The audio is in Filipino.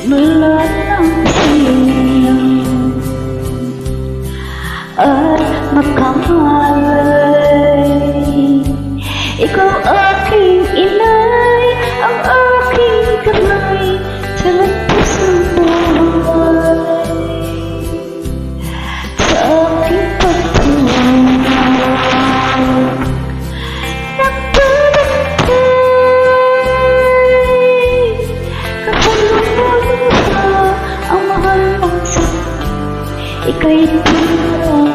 mula ng siya at makamalay. Ikaw aking inay, ang aking kamay sa lantas ng buhay. Sa aking pagtuwa ika'y tumulong.